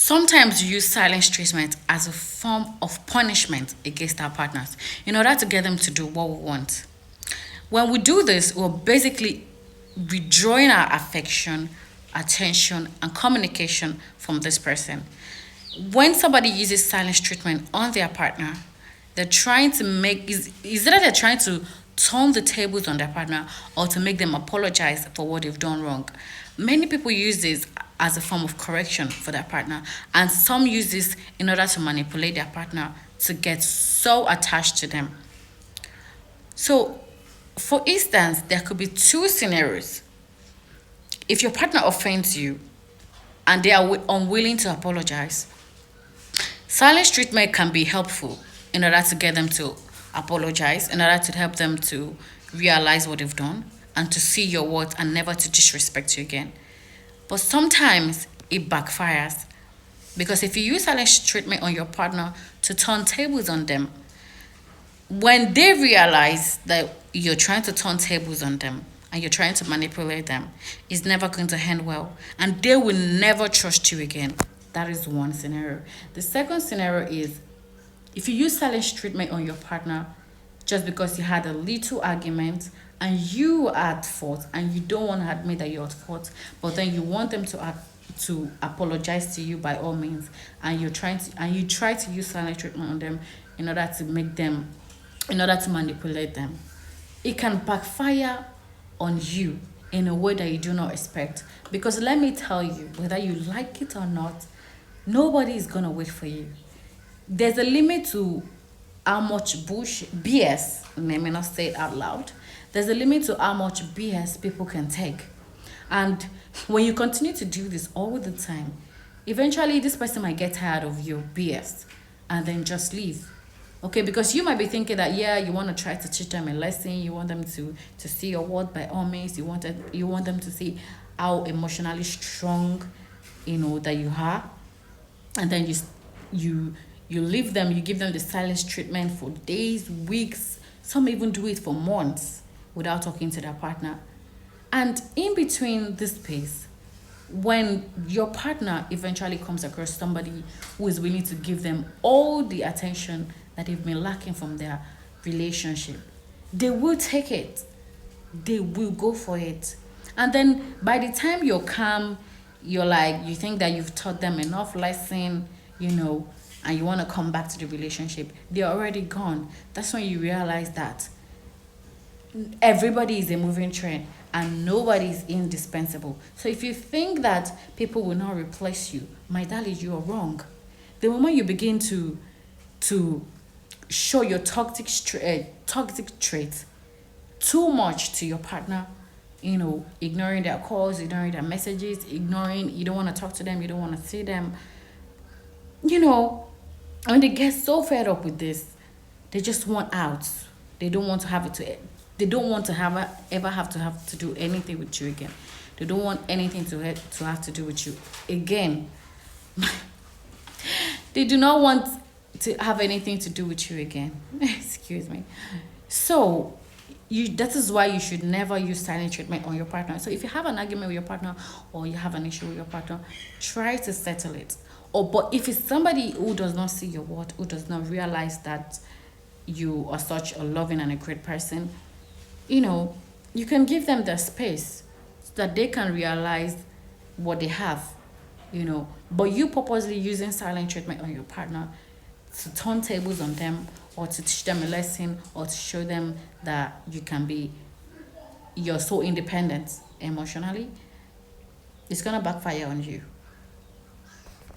Sometimes we use silence treatment as a form of punishment against our partners in order to get them to do what we want. When we do this, we're basically withdrawing our affection, attention, and communication from this person. When somebody uses silence treatment on their partner, they're trying to make is either they're trying to turn the tables on their partner or to make them apologize for what they've done wrong. Many people use this as a form of correction for their partner, and some use this in order to manipulate their partner to get so attached to them. So, for instance, there could be two scenarios. If your partner offends you and they are unwilling to apologize, silence treatment can be helpful in order to get them to apologize, in order to help them to realize what they've done and to see your worth and never to disrespect you again. But sometimes it backfires because if you use silence treatment on your partner to turn tables on them, when they realize that you're trying to turn tables on them and you're trying to manipulate them, it's never going to end well and they will never trust you again. That is one scenario. The second scenario is if you use silence treatment on your partner just because you had a little argument and you are at fault and you don't want to admit that you're at fault, but then you want them to apologize to you by all means, and you try to use silent treatment on them in order to make them, in order to manipulate them, it can backfire on you in a way that you do not expect. Because let me tell you, whether you like it or not, nobody is gonna wait for you. There's a limit to how much BS, let me not say it out loud. There's a limit to how much BS people can take. And when you continue to do this all the time, eventually this person might get tired of your BS and then just leave. Okay, because you might be thinking that, yeah, you want to try to teach them a lesson, you want them to see your worth by all means, you want them to see how emotionally strong, that you are, and then you leave them, you give them the silence treatment for days, weeks, some even do it for months without talking to their partner. And in between this space, when your partner eventually comes across somebody who is willing to give them all the attention that they've been lacking from their relationship, they will take it. They will go for it. And then by the time you're calm, you think that you've taught them enough lesson, and you want to come back to the relationship, they're already gone. That's when you realize that everybody is a moving train and nobody is indispensable. So if you think that people will not replace you, my darling, you are wrong. The moment you begin to show your toxic traits too much to your partner, ignoring their calls, ignoring their messages, you don't want to talk to them, you don't want to see them, when they get so fed up with this, they just want out. They don't want to have it they don't want to have to do anything with you again. They don't want anything to have to do with you again. They do not want to have anything to do with you again. Excuse me. So that is why you should never use silent treatment on your partner. So if you have an argument with your partner or you have an issue with your partner, try to settle it. But if it's somebody who does not see your worth, who does not realize that you are such a loving and a great person, you can give them the space so that they can realize what they have, But you purposely using silent treatment on your partner to turn tables on them or to teach them a lesson or to show them that you're so independent emotionally, it's gonna backfire on you.